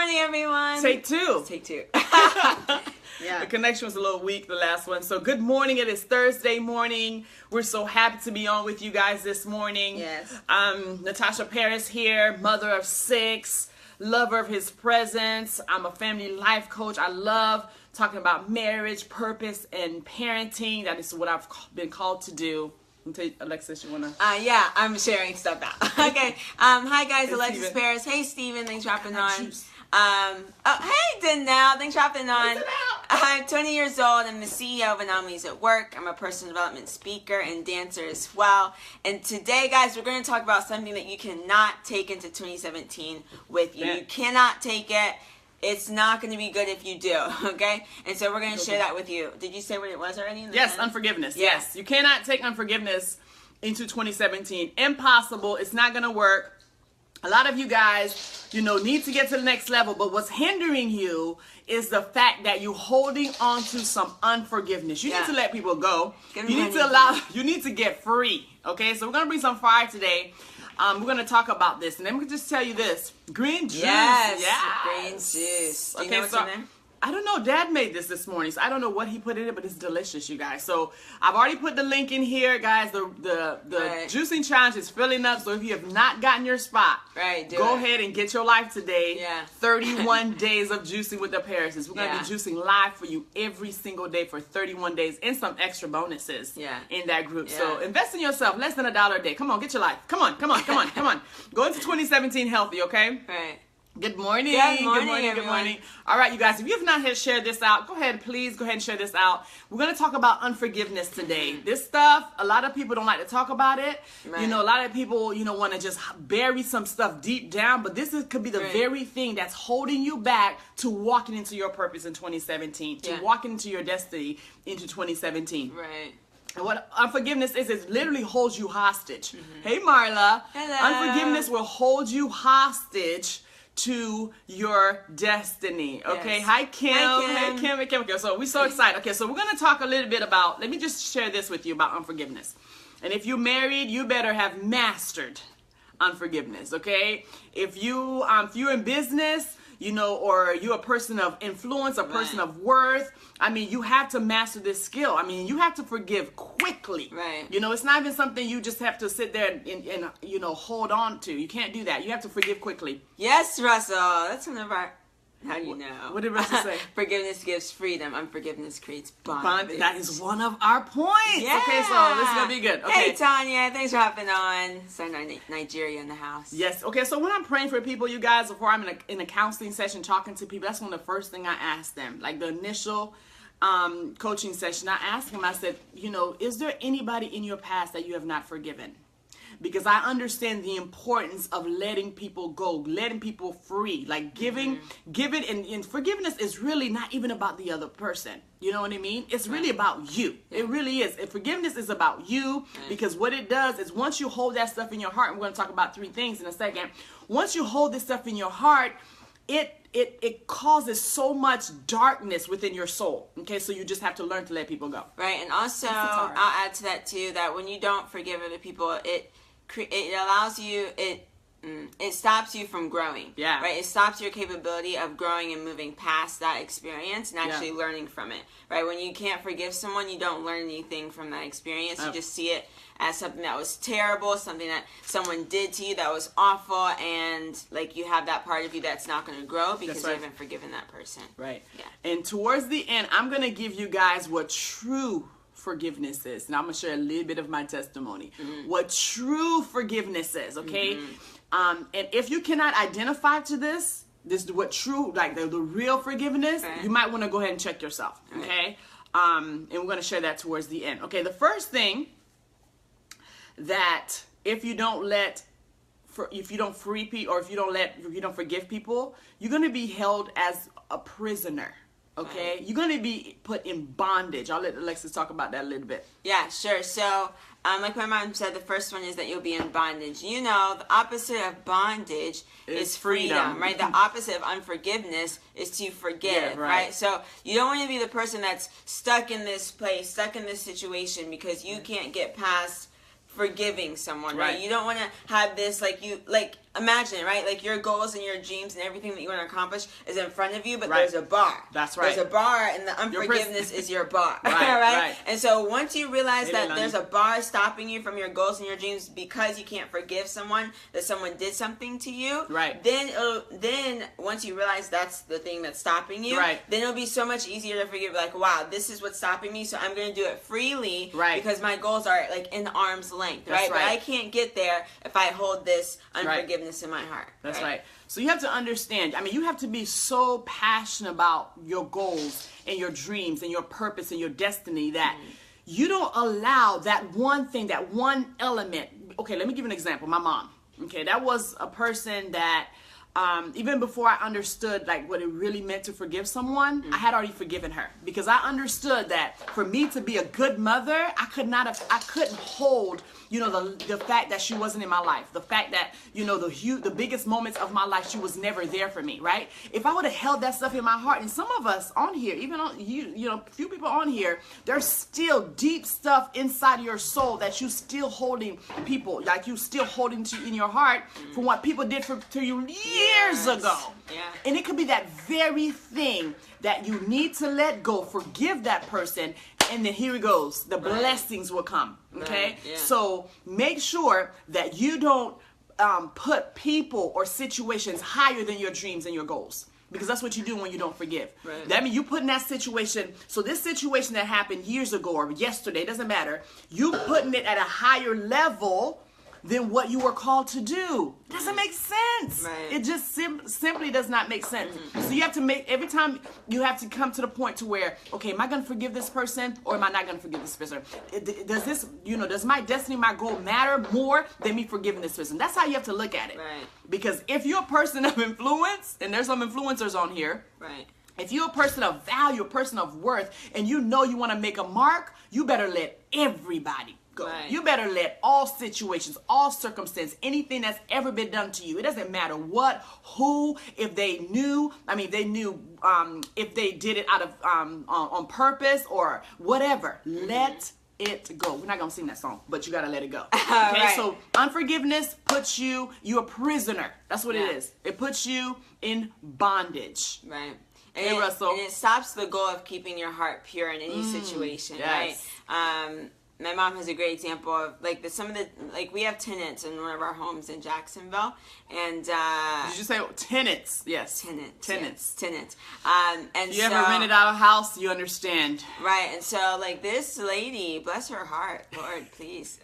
morning, everyone. Take two. Take two. The connection was a little weak, the last one. So good morning. It is Thursday morning. We're so happy to be on with you guys this morning. Yes. Natasha Paris here, mother of 6, lover of his presence. I'm a family life coach. I love talking about marriage, purpose, and parenting. That is what I've been called to do. Alexis, you wanna? Yeah, I'm sharing stuff out. Okay. Hi guys, Hey, Alexis Steven. Paris. Hey Steven, thanks for hopping on. Juice. Hey Danelle, thanks for hopping on. Hey, Danelle. I'm 20 years old. I'm the CEO of Anomalies at Work. I'm a personal development speaker and dancer as well. And today, guys, we're going to talk about something that you cannot take into 2017 with you. Yeah. You cannot take it. It's not going to be good if you do, okay? And so we're going to share that with you. Did you say what it was already? Yes, unforgiveness. Yeah. Yes. You cannot take unforgiveness into 2017. Impossible. It's not going to work. A lot of you guys, need to get to the next level, but what's hindering you is the fact that you're holding on to some unforgiveness. You need to let people go. You need to get free, okay? So we're going to bring some fire today. We're going to talk about this, and then we can just tell you this. Green juice. Yes. Green juice. Do you know what's in there? I don't know. Dad made this morning, so I don't know what he put in it, but it's delicious, you guys. So I've already put the link in here, guys. The juicing challenge is filling up. So if you have not gotten your spot, go ahead and get your life today. Yeah. 31 days of juicing with the Parises. We're gonna be juicing live for you every single day for 31 days, and some extra bonuses. In that group. Yeah. So invest in yourself. Less than $1 a day. Come on, get your life. Come on. Go into 2017 healthy, okay? Right. Good morning. Good morning. All right, you guys, if you have not yet shared this out, please go ahead and share this out. We're going to talk about unforgiveness today. This stuff, a lot of people don't like to talk about it. Right. A lot of people, want to just bury some stuff deep down, but this could be the very thing that's holding you back to walking into your purpose in 2017, to walking into your destiny into 2017. Right. And what unforgiveness is, it literally holds you hostage. Hey, Marla. Hello. Unforgiveness will hold you hostage to your destiny. Okay. Yes. Hi, Kim. Hi, Kim. Okay, so we're so excited. Okay, so we're going to talk a little bit about, let me just share this with you about unforgiveness. And if you're married, you better have mastered unforgiveness. Okay. If you're in business, or you're a person of influence, a person of worth, you have to master this skill. You have to forgive quickly. Right. It's not even something you just have to sit there and hold on to. You can't do that. You have to forgive quickly. Yes, Russell. That's one of our... How do you know? What did Russell say? Forgiveness gives freedom. Unforgiveness creates bondage. That is one of our points. Yeah. Okay, so this is going to be good. Okay. Hey, Tanya. Thanks for hopping on. So Nigeria in the house. Yes. Okay, so when I'm praying for people, you guys, before I'm in a counseling session talking to people, that's one of the first thing I ask them. Like the initial coaching session, I asked them, I said, is there anybody in your past that you have not forgiven? Because I understand the importance of letting people go, letting people free, like giving, and forgiveness is really not even about the other person. You know what I mean? It's really about you. It really is. And forgiveness is about you, because what it does is once you hold that stuff in your heart, and we're going to talk about 3 things in a second. Once you hold this stuff in your heart, it causes so much darkness within your soul. Okay, so you just have to learn to let people go. Right, and also I'll add to that too, that when you don't forgive other people, it allows you, it stops you from growing. Yeah. Right? It stops your capability of growing and moving past that experience and actually learning from it. Right? When you can't forgive someone, you don't learn anything from that experience. You just see it as something that was terrible, something that someone did to you that was awful, and like you have that part of you that's not going to grow because you haven't forgiven that person. Right. Yeah. And towards the end, I'm going to give you guys what true forgiveness is, and I'm gonna share a little bit of my testimony. What true forgiveness is, okay? And if you cannot identify to this is what true, like the real forgiveness, you might want to go ahead and check yourself, okay? And we're gonna share that towards the end. Okay, the first thing that if you don't free people, or if you don't forgive people, you're gonna be held as a prisoner. Okay, you're going to be put in bondage. I'll let Alexis talk about that a little bit. Yeah, sure. So, like my mom said, the first one is that you'll be in bondage. The opposite of bondage is freedom, right? The opposite of unforgiveness is to forgive, right? So, you don't want to be the person that's stuck in this place, stuck in this situation because you can't get past forgiving someone, right? You don't want to have this, imagine, right? Like your goals and your dreams and everything that you want to accomplish is in front of you, but Right. there's a bar. That's right. There's a bar, and the unforgiveness is your bar. Right, right? right. And so once you realize Hey, that Leilani. there's a bar stopping you from your goals and your dreams because you can't forgive someone, that someone did something to you, Right. then once you realize that's the thing that's stopping you, Right. then it'll be so much easier to forgive. Like, wow, this is what's stopping me, so I'm going to do it freely, Right. because my goals are like in arm's length, That's right? But right. I can't get there if I hold this Right. unforgiveness in my heart. That's right. So you have to understand, I mean, you have to be so passionate about your goals and your dreams and your purpose and your destiny that you don't allow that one thing, that one element. Okay, let me give you an example. My mom. Okay, that was a person that even before I understood like what it really meant to forgive someone, I had already forgiven her, because I understood that for me to be a good mother, I couldn't hold, you know, the fact that she wasn't in my life, the fact that, you know, the biggest moments of my life, she was never there for me, right? If I would have held that stuff in my heart, and some of us on here, even on you know, a few people on here, there's still deep stuff inside your soul that you still holding people, like you still holding to in your heart from what people did to you years ago. Yeah. And it could be that very thing that you need to let go, forgive that person, and then here it goes. The blessings will come. Okay? Right, yeah. So make sure that you don't put people or situations higher than your dreams and your goals. Because that's what you do when you don't forgive. Right. That means you put in that situation. So this situation that happened years ago or yesterday, doesn't matter. You putting it at a higher level than what you were called to do. It doesn't make sense. Right. It just simply does not make sense. So you have to make, every time you have to come to the point to where, okay, am I going to forgive this person or am I not going to forgive this person? Does this, you know, does my destiny, my goal matter more than me forgiving this person? That's how you have to look at it. Right. Because if you're a person of influence, and there's some influencers on here, Right. if you're a person of value, a person of worth, and you know you want to make a mark, you better let everybody go. Right. You better let all situations, all circumstances, anything that's ever been done to you, it doesn't matter what, who, if they knew, if they did it out of on purpose or whatever, let it go. We're not gonna sing that song, but you gotta let it go. Okay, Right. so unforgiveness puts you're a prisoner. That's what it is. It puts you in bondage. Right. Hey, Russell. And it stops the goal of keeping your heart pure in any situation, yes. right? My mom has a great example of like we have tenants in one of our homes in Jacksonville, and Did you say tenants? Yes. tenants. Tenants. Yes, tenants. And You ever rented out a house? You understand. Right, and so like this lady, bless her heart, Lord, please.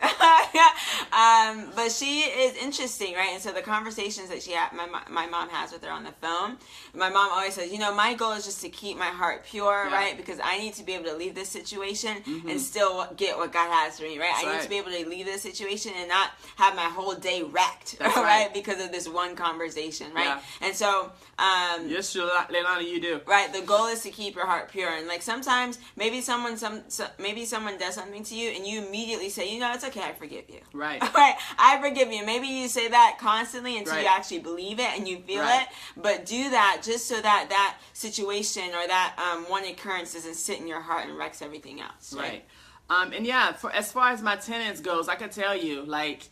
But she is interesting, right? And so the conversations that my mom has with her on the phone, my mom always says, you know, my goal is just to keep my heart pure, right? Because I need to be able to leave this situation and still get what God has for me, right? I need to be able to leave this situation and not have my whole day wrecked, right? Because of this one conversation, right? Yeah. And so, Yes, Leilani, you do. right, the goal is to keep your heart pure. And like sometimes maybe someone does something to you and you immediately say, you know, it's okay, I forgive you. Right. Right, I forgive you. Maybe you say that constantly until you actually believe it and you feel it. But do that just so that situation or that one occurrence doesn't sit in your heart and wrecks everything else. Right. And yeah, as far as my tenants goes, I can tell you, like,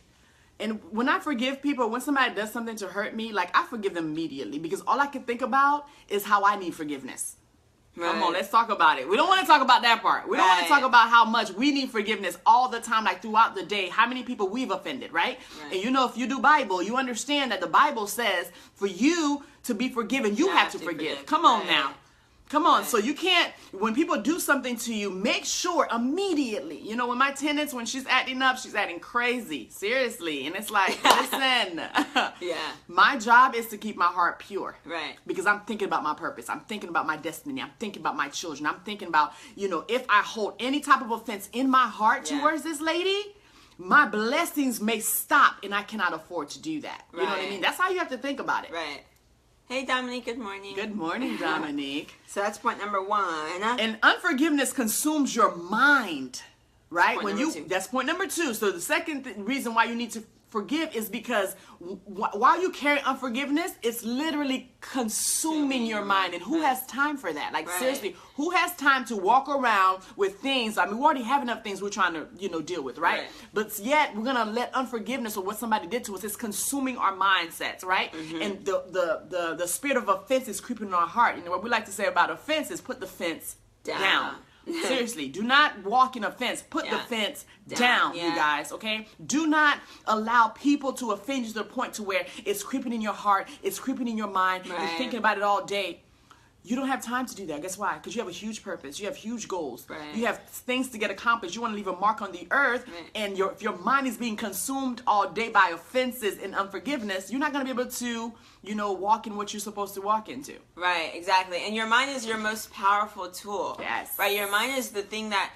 and when I forgive people, when somebody does something to hurt me, like, I forgive them immediately because all I can think about is how I need forgiveness. Right. Come on, let's talk about it. We don't want to talk about that part. We don't want to talk about how much we need forgiveness all the time, like throughout the day, how many people we've offended, right? And you know, if you do Bible, you understand that the Bible says for you to be forgiven, you have to forgive. Come on now. Come on, so you can't, when people do something to you, make sure immediately, you know, when my tenants, when she's acting up, she's acting crazy, seriously, and it's like, listen, my job is to keep my heart pure, right? Because I'm thinking about my purpose, I'm thinking about my destiny, I'm thinking about my children, I'm thinking about, you know, if I hold any type of offense in my heart towards this lady, my blessings may stop, and I cannot afford to do that. You know what I mean? That's how you have to think about it. Right. Hey, Dominique, good morning. Good morning, Dominique. So that's point number one. And unforgiveness consumes your mind, right? That's point number two. That's point number two. So the second reason why you need to forgive is because while you carry unforgiveness, it's literally consuming your mind. And who has time for that? Like, seriously, who has time to walk around with things? I mean, we already have enough things we're trying to, deal with, right? But yet we're going to let unforgiveness or what somebody did to us is consuming our mindsets, right? And the spirit of offense is creeping in our heart. What we like to say about offense is put the fence down. Seriously, do not walk in offense. Put the fence down, you guys, okay? Do not allow people to offend you to the point to where it's creeping in your heart, it's creeping in your mind, you're thinking about it all day. You don't have time to do that. Guess why? Because you have a huge purpose. You have huge goals. You have things to get accomplished. You want to leave a mark on the earth. And if your mind is being consumed all day by offenses and unforgiveness, you're not going to be able to, walk in what you're supposed to walk into. Right, exactly. And your mind is your most powerful tool. Yes. Right, your mind is the thing that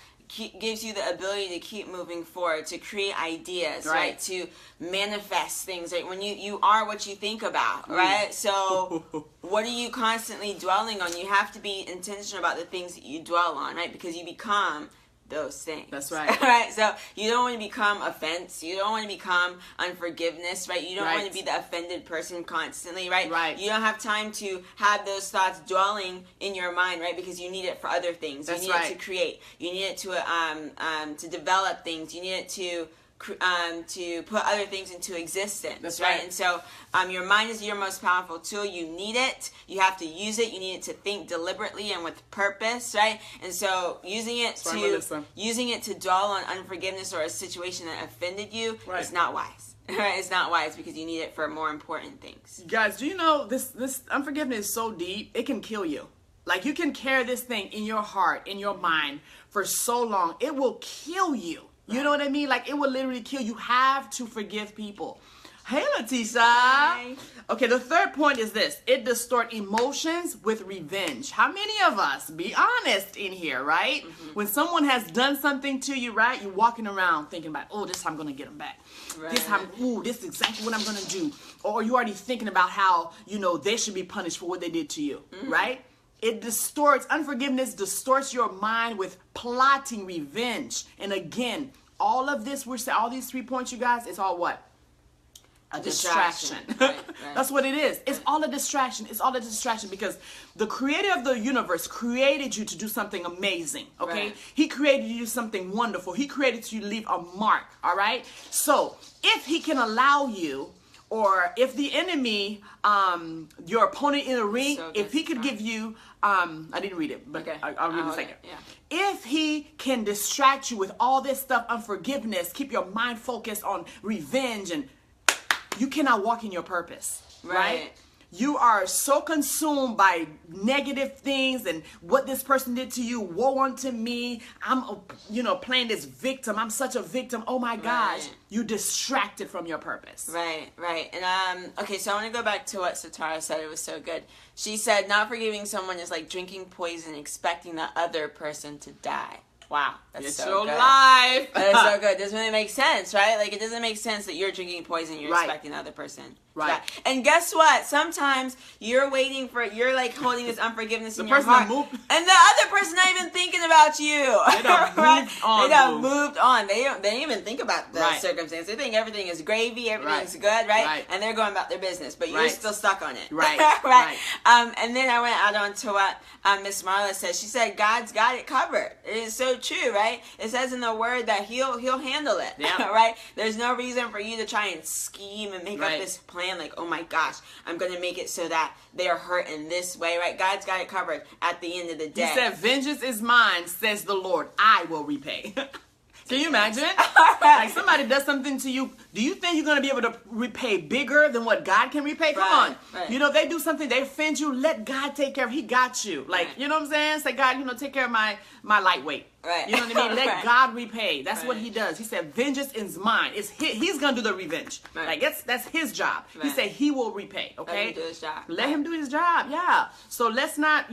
gives you the ability to keep moving forward, to create ideas, right? To manifest things, right? When you are what you think about, right? So what are you constantly dwelling on? You have to be intentional about the things that you dwell on, right? Because you become those things. That's right. Right? So you don't want to become offense. You don't want to become unforgiveness, right? You don't want to be the offended person constantly, right? Right. You don't have time to have those thoughts dwelling in your mind, right? Because you need it for other things. That's you need it to create. You need it to develop things. You need it to put other things into existence. That's right. And so your mind is your most powerful tool. You need it. You have to use it. You need it to think deliberately and with purpose, right? And so using it to dwell on unforgiveness or a situation that offended you is not wise. Right? It's not wise because you need it for more important things. Guys, do you know this unforgiveness is so deep, it can kill you. Like, you can carry this thing in your heart, in your mind for so long. It will kill you. You know what I mean? Like, it will literally kill you. You have to forgive people. Hey, Leticia. Hi. Okay, the third point is this. It distorts emotions with revenge. How many of us, be honest in here, right? When someone has done something to you, right? You're walking around thinking about, oh, this time I'm going to get them back. Right. This is exactly what I'm going to do. Or you're already thinking about how, they should be punished for what they did to you, right? It unforgiveness distorts your mind with plotting revenge. And again, all of this, all these 3 points, you guys, it's all what? A distraction. Right. That's what it is. It's all a distraction. It's all a distraction because the creator of the universe created you to do something amazing, okay? He created you to do something wonderful. He created you to leave a mark, all right? So if he can allow you, or if the enemy, your opponent in the ring, if he could give you, I didn't read it, but I'll read it in a second. If he can distract you with all this stuff, unforgiveness, keep your mind focused on revenge, and you cannot walk in your purpose, right? You are so consumed by negative things and what this person did to you. Woe unto me. I'm, playing this victim. I'm such a victim. Oh my gosh. You distracted from your purpose. Right. And, okay, so I want to go back to what Satara said. It was so good. She said, not forgiving someone is like drinking poison, expecting the other person to die. Wow, that's so good. Life. That is so good. Doesn't really make sense, right? Like, it doesn't make sense that you're drinking poison, you're expecting the other person. Right. And guess what? Sometimes you're like holding this unforgiveness in your heart. And the other person's not even thinking about you. They done moved on. They done moved on. They don't even think about the circumstance. They think everything is gravy, everything's good, right? And they're going about their business, but you're still stuck on it. Right. And then I went out on to what Miss Marla said. She said, God's got it covered. It is so true, right? It says in the word that he'll handle it, right? There's no reason for you to try and scheme and make up this plan like, oh my gosh, I'm going to make it so that they're hurt in this way, right? God's got it covered at the end of the day. He said, vengeance is mine, says the Lord. I will repay. Can you imagine? Like, somebody does something to you. Do you think you're going to be able to repay bigger than what God can repay? Come on. If they do something, they offend you, let God take care of it. He got you. Like, you know what I'm saying? Say, God, take care of my lightweight. You know what I mean? Let God repay. That's what he does. He said, vengeance is mine. He's going to do the revenge. Like, that's his job. He said he will repay. Okay? Let him do his job. Let him do his job. Yeah. So let's not,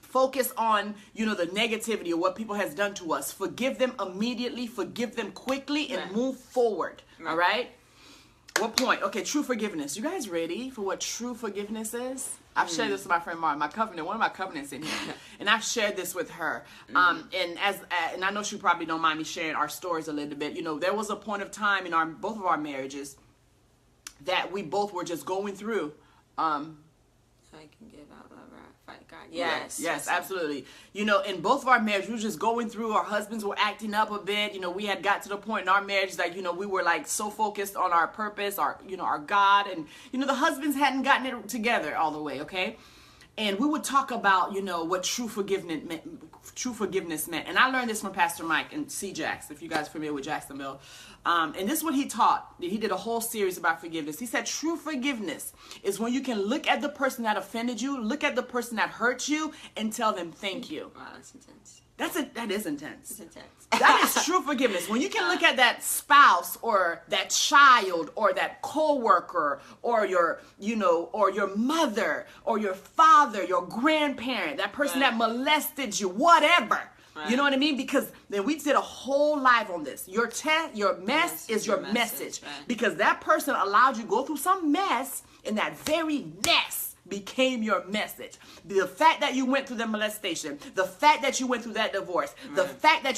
focus on, the negativity of what people has done to us. Forgive them immediately. Forgive them quickly and move forward. All right? What point? Okay, true forgiveness. You guys ready for what true forgiveness is? I've shared this with my friend Mara, one of my covenants in here, and I've shared this with her. And I know she probably don't mind me sharing our stories a little bit. You know, there was a point of time in both of our marriages that we both were just going through. I can give out love, fight God. Yes, absolutely. You know, in both of our marriages, we were just going through. Our husbands were acting up a bit. You know, we had got to the point in our marriage that, you know, we were like so focused on our purpose, our God, and, you know, the husbands hadn't gotten it together all the way, okay? And we would talk about, you know, what true forgiveness meant. And I learned this from Pastor Mike and C. Jax, if you guys are familiar with Jacksonville. And this is what he taught. He did a whole series about forgiveness. He said true forgiveness is when you can look at the person that offended you, look at the person that hurt you, and tell them thank you. Wow, that's intense. That is intense. It's intense. That is true forgiveness. When you can look at that spouse or that child or that coworker or your mother or your father, your grandparent, that person that molested you, whatever. Right. You know what I mean? Because then we did a whole live on this. Your mess is your message. Right. Because that person allowed you to go through some mess, and that very mess became your message. The fact that you went through the molestation, the fact that you went through that divorce, the fact that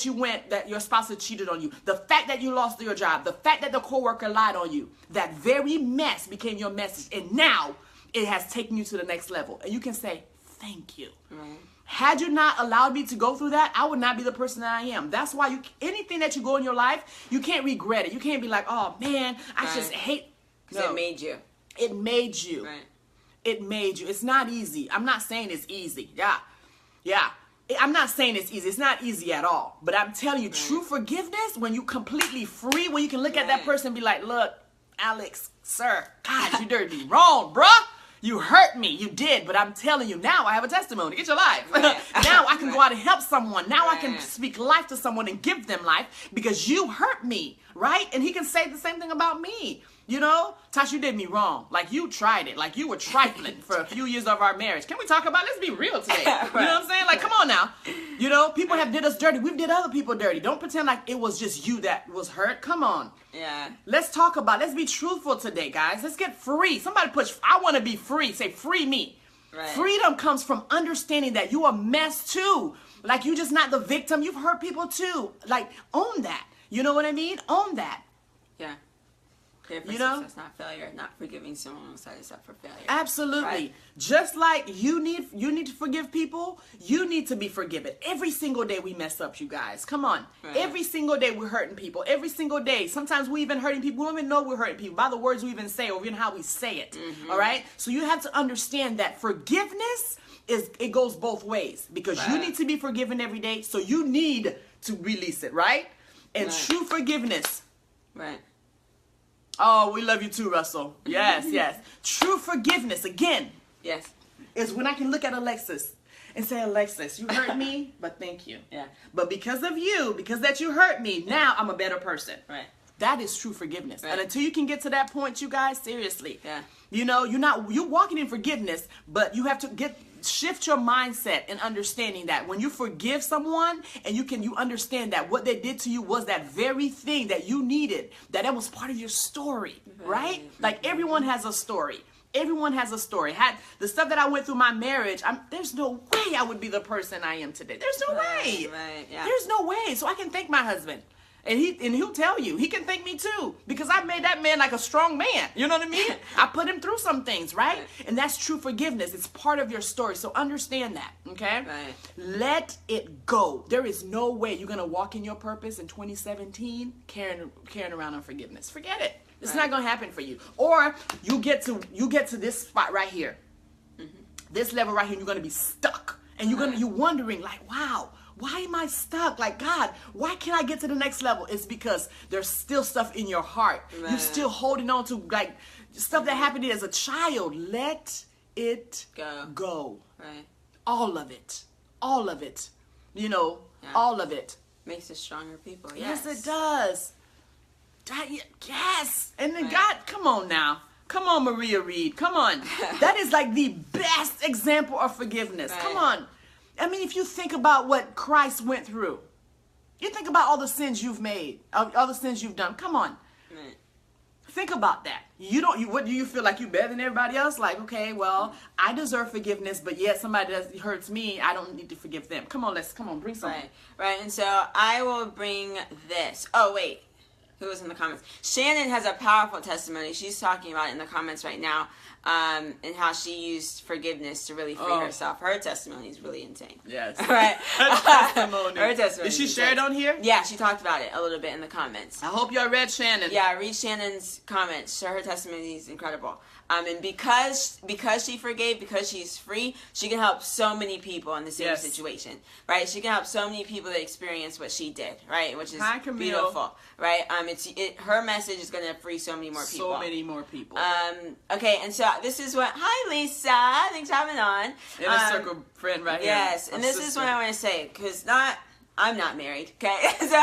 that your spouse had cheated on you, the fact that you lost your job, the fact that the coworker lied on you, that very mess became your message. And now it has taken you to the next level. And you can say, thank you. Right. Had you not allowed me to go through that, I would not be the person that I am. That's why anything that you go in your life, you can't regret it. You can't be like, oh man, I just hate. No. It made you. It made you. Right. It made you. It's not easy. I'm not saying it's easy. Yeah. I'm not saying it's easy. It's not easy at all. But I'm telling you, true forgiveness, when you completely free, when you can look at that person and be like, look, Alex, sir, God, you did me wrong, bruh. You hurt me. You did. But I'm telling you, now I have a testimony. Get your life. Now I can go out and help someone. Now I can speak life to someone and give them life because you hurt me, right? And he can say the same thing about me. You know, Tasha, you did me wrong. Like, you tried it. Like, you were trifling for a few years of our marriage. Can we talk about it? Let's be real today. You know what I'm saying? Like, come on now. You know, people have did us dirty. We've did other people dirty. Don't pretend like it was just you that was hurt. Come on. Yeah. Let's talk about it. Let's be truthful today, guys. Let's get free. Somebody push, I want to be free. Say, free me. Right. Freedom comes from understanding that you a mess too. Like, you just not the victim. You've hurt people too. Like, own that. You know what I mean? Own that. Yeah. Success, not failure. Not forgiving someone will set us up for failure. Absolutely. Right? Just like you need to forgive people, you need to be forgiven. Every single day we mess up, you guys. Come on. Right. Every single day we're hurting people. Every single day. Sometimes we even hurting people. We don't even know we're hurting people by the words we even say or even how we say it. Mm-hmm. All right? So you have to understand that forgiveness it goes both ways because you need to be forgiven every day. So you need to release it, right? And true forgiveness. Right. Oh, we love you too, Russell. Yes. True forgiveness, again. Yes. Is when I can look at Alexis and say, Alexis, you hurt me, but thank you. Yeah. But because of you, because that you hurt me, now I'm a better person. Right. That is true forgiveness. Right. And until you can get to that point, you guys, seriously. Yeah. You know, you're walking in forgiveness, but you have to shift your mindset and understanding that when you forgive someone and you understand that what they did to you was that very thing that you needed, that was part of your story, right? Like everyone has a story. Everyone has a story. The stuff that I went through my marriage, there's no way I would be the person I am today. There's no way. Right, yeah. There's no way. So I can thank my husband. And he'll tell you, he can thank me too, because I made that man like a strong man. You know what I mean? I put him through some things, right? And that's true forgiveness. It's part of your story. So understand that, okay? Right. Let it go. There is no way you're going to walk in your purpose in 2017 carrying around unforgiveness. Forget it. It's not going to happen for you. Or you get to this spot right here. Mm-hmm. This level right here, and you're going to be stuck. And you're wondering like, wow, why am I stuck? Like, God, why can't I get to the next level? It's because there's still stuff in your heart. Right. You're still holding on to like stuff that happened as a child. Let it go. Right. All of it. You know, all of it. Makes us stronger people. Yes, it does. Yes. And then God, come on now. Come on, Maria Reed. Come on. That is like the best example of forgiveness. Right. Come on. I mean, if you think about what Christ went through, you think about all the sins you've made, all the sins you've done. Come on. Right. Think about that. What do you feel like you better than everybody else? Like, okay, well, I deserve forgiveness, but yet somebody that hurts me, I don't need to forgive them. Come on, bring something. Right. And so I will bring this. Oh, wait. Who was in the comments? Shannon has a powerful testimony. She's talking about it in the comments right now, and how she used forgiveness to really free herself. Her testimony is really insane. Yes. Right. Her testimony. Did she share it on here? Yeah, she talked about it a little bit in the comments. I hope y'all read Shannon. Yeah, read Shannon's comments. So her testimony is incredible. And because she forgave, because she's free, she can help so many people in the same situation, right? She can help so many people that experience what she did, right? Which is beautiful, right? Her message is going to free so many more people. So many more people. Okay, and so this is what. Hi, Lisa. Thanks for having on. Inner circle friend right here. Yes, and this is what I want to say, because I'm not married, okay? So,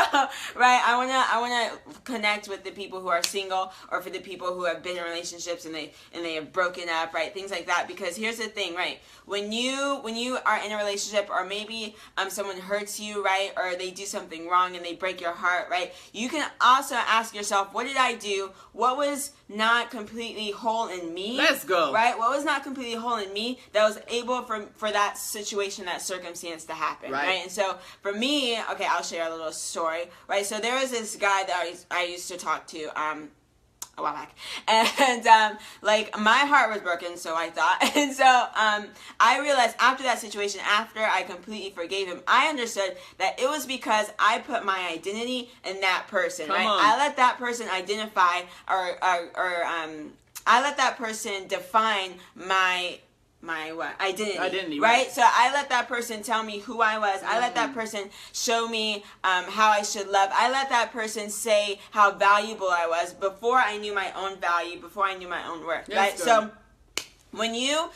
right, I wanna connect with the people who are single, or for the people who have been in relationships and they have broken up, right? Things like that. Because here's the thing, right? When you are in a relationship, or maybe someone hurts you, right? Or they do something wrong and they break your heart, right? You can also ask yourself, what did I do? What was not completely whole in me? Let's go. Right? What was not completely whole in me that was able for that situation, that circumstance to happen, right? And so for me, okay, I'll share a little story, right? So there was this guy that I used to talk to a while back, and like my heart was broken, so I thought, and so I realized after that situation, after I completely forgave him, I understood that it was because I put my identity in that person, right? I let that person identify, or I let that person define my identity, right? So I let that person tell me who I was. I let that person show me how I should love. I let that person say how valuable I was before I knew my own value, before I knew my own worth, right? So when you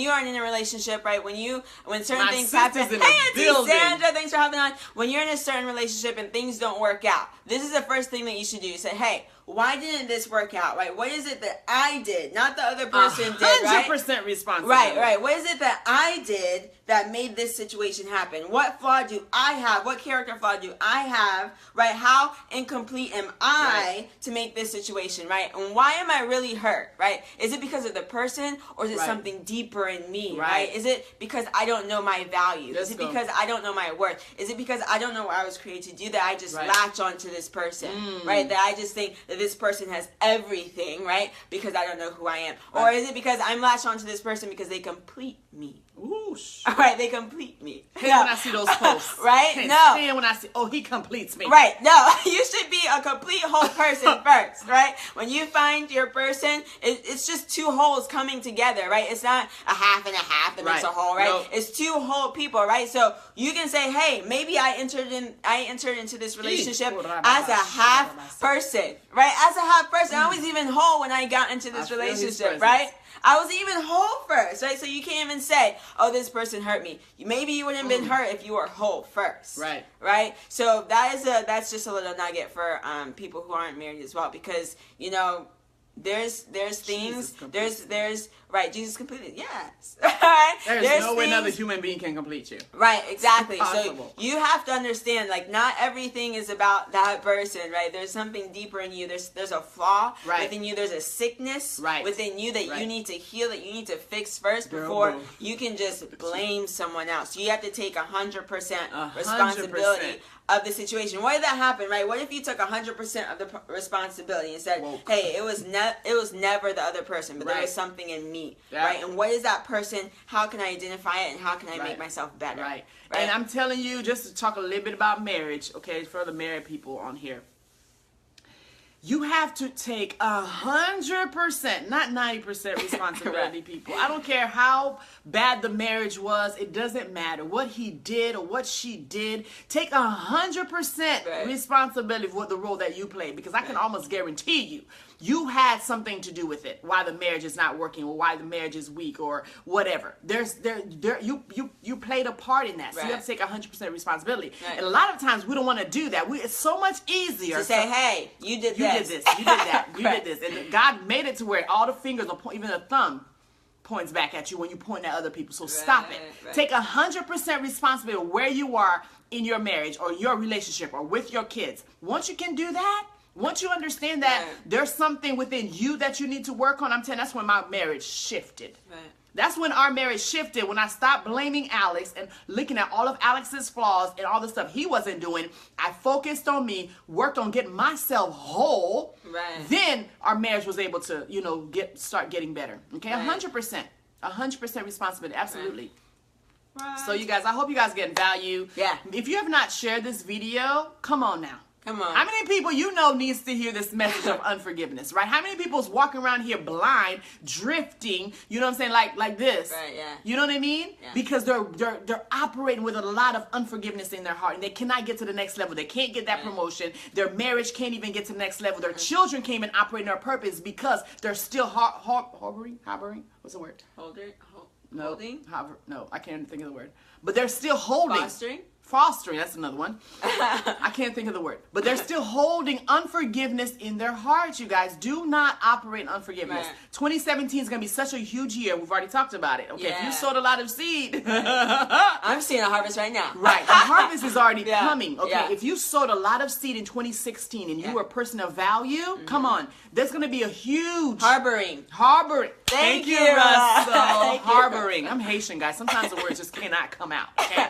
are in a relationship, right? When certain things happen, hey, Auntie Sandra, thanks for having on. When you're in a certain relationship and things don't work out, this is the first thing that you should do. You say, hey, why didn't this work out, right? What is it that I did, not the other person did, right? 100% responsibility. Right. What is it that I did that made this situation happen? What flaw do I have? What character flaw do I have, right? How incomplete am I to make this situation, right? And why am I really hurt, right? Is it because of the person, or is it something deeper in me, right? Is it because I don't know my value? Is it because I don't know my worth? Is it because I don't know what I was created to do, that I just latch onto this person, right? That I just think that this person has everything, right? Because I don't know who I am. Or is it because I'm latched onto this person because they complete me? Oosh. All right, they complete me. When I see those posts. Right? Can't no. stand when I see, he completes me. Right. No, you should be a complete whole person first, right? When you find your person, it's just two wholes coming together, right? It's not a half and a half that makes a whole, right? Nope. It's two whole people, right? So you can say, hey, maybe I entered into this relationship as a half person, right? As a half person. I was even whole when I got into this relationship, right? I was even whole first, right? So you can't even say, oh, this person hurt me. Maybe you wouldn't have been hurt if you were whole first. Right? So that's just a little nugget for people who aren't married as well, because, there's things, there's right, Jesus completed, yes. There's no way another human being can complete you. Right, exactly. So you have to understand, like, not everything is about that person, right? There's something deeper in you. There's a flaw within you. There's a sickness within you that you need to heal, that you need to fix first before you can just blame someone else. You have to take 100% responsibility of the situation. What did that happen, right? What if you took 100% of the responsibility and said, hey, it was never the other person, but there was something in me, right? And what is that person? How can I identify it, and how can I make myself better? Right. And I'm telling you, just to talk a little bit about marriage, okay, for the married people on here, you have to take 100%, not 90% responsibility, people. I don't care how bad the marriage was. It doesn't matter what he did or what she did. Take 100% responsibility for the role that you played, because I can almost guarantee you had something to do with it, why the marriage is not working, or why the marriage is weak, or whatever. You played a part in that, so you have to take 100% responsibility. And a lot of times we don't want to do that. It's so much easier to say, hey, you did this. You did that, you did this. And God made it to where all the fingers, or even the thumb, points back at you when you point at other people. So stop it. Take 100% responsibility where you are in your marriage or your relationship or with your kids. Once you can do that, Once you understand that Right. there's something within you that you need to work on, I'm telling you, that's when my marriage shifted. Right. That's when our marriage shifted, when I stopped blaming Alex and looking at all of Alex's flaws and all the stuff he wasn't doing. I focused on me, worked on getting myself whole. Right. Then our marriage was able to, start getting better. Okay, Right. 100%. 100% responsibility, absolutely. Right. So you guys, I hope you guys getting value. Yeah. If you have not shared this video, come on now. Come on. How many people you know needs to hear this message of unforgiveness, right? How many people's walking around here blind, drifting, you know what I'm saying, like this? Right, yeah. You know what I mean? Yeah. Because they're operating with a lot of unforgiveness in their heart, and they cannot get to the next level. They can't get that promotion. Their marriage can't even get to the next level. Their children can't even operate in their purpose because they're still harboring? What's the word? Holding? No, I can't think of the word. But they're still holding. Fostering, that's another one. I can't think of the word. But they're still holding unforgiveness in their hearts, you guys. Do not operate in unforgiveness. Right. 2017 is going to be such a huge year. We've already talked about it. Okay, Yeah. if you sowed a lot of seed. I'm seeing a harvest right now. Right, the harvest is already Yeah. coming. Okay, Yeah. if you sowed a lot of seed in 2016 and you were a person of value, come on. There's going to be a huge... Harboring. Thank you, you. Russell. Thank you. Harboring. I'm Haitian, guys. Sometimes the words just cannot come out. Okay.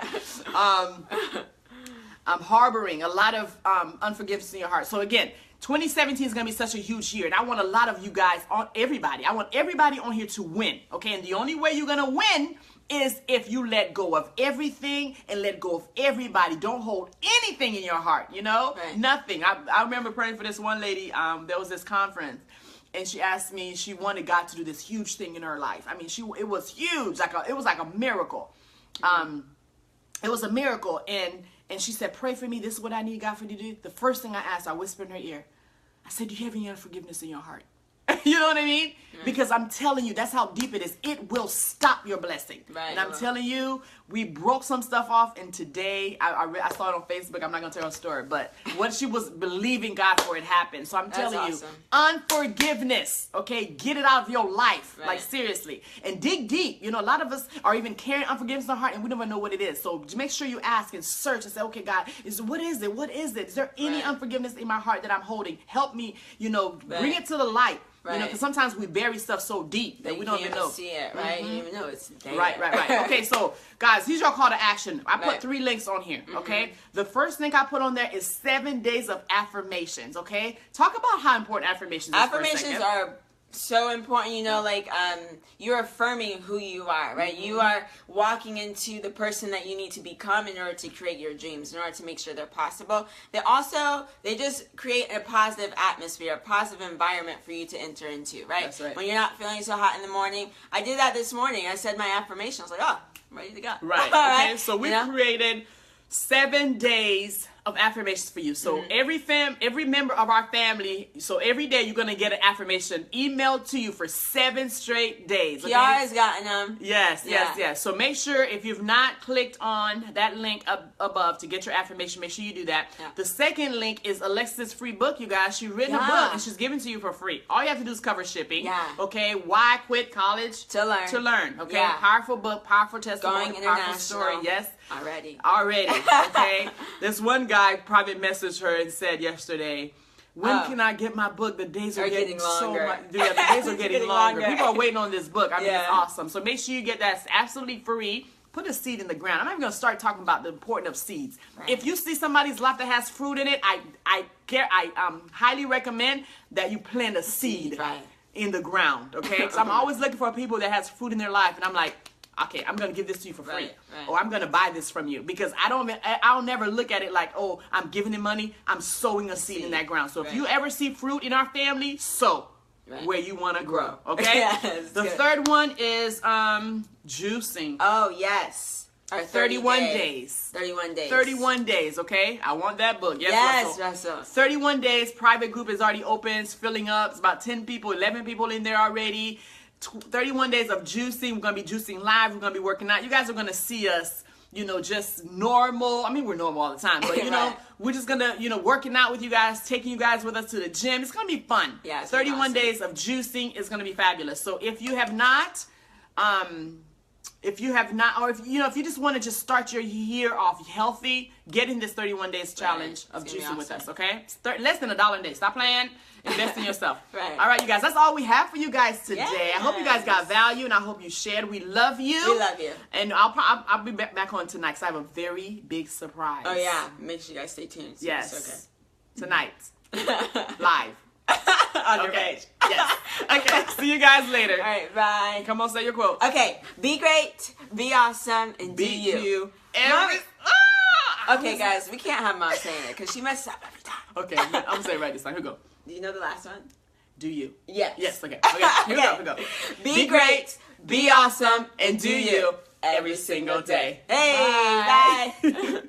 I'm harboring a lot of unforgiveness in your heart. So again, 2017 is going to be such a huge year. And I want a lot of you guys, I want everybody on here to win. Okay. And the only way you're going to win is if you let go of everything and let go of everybody. Don't hold anything in your heart, Right. Nothing. I remember praying for this one lady. There was this conference. And she asked me, she wanted God to do this huge thing in her life. I mean, it was huge. It was like a miracle. It was a miracle. And she said, pray for me. This is what I need God for you to do. The first thing I asked, I whispered in her ear. I said, do you have any unforgiveness in your heart? You know what I mean? Right. Because I'm telling you, that's how deep it is. It will stop your blessing. Right, and I'm telling you, we broke some stuff off. And today, I saw it on Facebook. I'm not going to tell her story. But what she was believing God for, it happened. So I'm telling you, unforgiveness, okay? Get it out of your life. Right. Like, seriously. And dig deep. A lot of us are even carrying unforgiveness in our heart, and we don't even know what it is. So make sure you ask and search and say, okay, God, what is it? What is it? Is there any unforgiveness in my heart that I'm holding? Help me, bring it to the light. Right. Because sometimes we bury stuff so deep that we don't even know. See it, right? You don't even know it's there. Right. Okay, so guys, here's your call to action. I put 3 links on here, okay? The first link I put on there is 7 days of affirmations, okay? Talk about how important affirmations is for a second. Affirmations are so important, you're affirming who you are, right? You are walking into the person that you need to become in order to create your dreams, in order to make sure they're possible. They just create a positive atmosphere, a positive environment for you to enter into, right? That's right. When you're not feeling so hot in the morning. I did that this morning. I said my affirmation. I was like, oh, I'm ready to go. Right. Right? Okay, so we created 7 days of affirmations for you. So every member of our family, so every day you're going to get an affirmation emailed to you for 7 straight days. Okay? Kiara's gotten them. Yes. So make sure, if you've not clicked on that link up above to get your affirmation, make sure you do that. Yeah. The second link is Alexis' free book, you guys. She's written a book and she's given to you for free. All you have to do is cover shipping. Yeah. Okay. Why quit college? To learn. Okay. Yeah. Powerful book, powerful testimony, Going powerful international. story. Yes. Already. Okay. This one guy private messaged her and said yesterday, when can I get my book? The days are getting longer. The days are getting longer. longer. People are waiting on this book. I mean, it's awesome. So make sure you get that. It's absolutely free. Put a seed in the ground. I'm not even going to start talking about the importance of seeds. Right. If you see somebody's life that has fruit in it, I highly recommend that you plant a seed in the ground. Okay? Because I'm always looking for people that has fruit in their life, and I'm like, okay, I'm going to give this to you for free. Right. Or I'm going to buy this from you. Because I'll never look at it like, oh, I'm giving him money. I'm sowing a seed in that ground. So if you ever see fruit in our family, sow where you want to grow. Okay? Yes, the third one is juicing. Oh, yes. Our 31 days. 31 days. 31 days, okay? I want that book. Yes, Russell. 31 days. Private group is already open. It's filling up. It's about 10 people, 11 people in there already. 31 days of juicing. We're going to be juicing live. We're going to be working out. You guys are going to see us, just normal. I mean, we're normal all the time, but, we're just going to, working out with you guys, taking you guys with us to the gym. It's going to be fun. Yeah, 31 days of juicing is going to be fabulous. So if you have not, if you have not, or if you just want to just start your year off healthy, get in this 31 days challenge of juicing with us, okay? Less than $1 a day. Stop playing. Invest in yourself. Right. All right, you guys. That's all we have for you guys today. Yes. I hope you guys got value, and I hope you shared. We love you. We love you. And I'll be back on tonight because I have a very big surprise. Oh yeah, make sure you guys stay tuned. Yes. Okay. Tonight, live On your page. Yes. Okay. See you guys later. All right. Bye. Come on, say your quote. Okay. Be great. Be awesome. And Be do you. Every. Okay, guys. We can't have Mom saying it because she messes up every time. Okay. I'm gonna say it right this time. Here we go. Do you know the last one? Do you? Yes. Yes. Okay. Here we go. Be great. Be awesome. And do you every single day. Hey. Bye.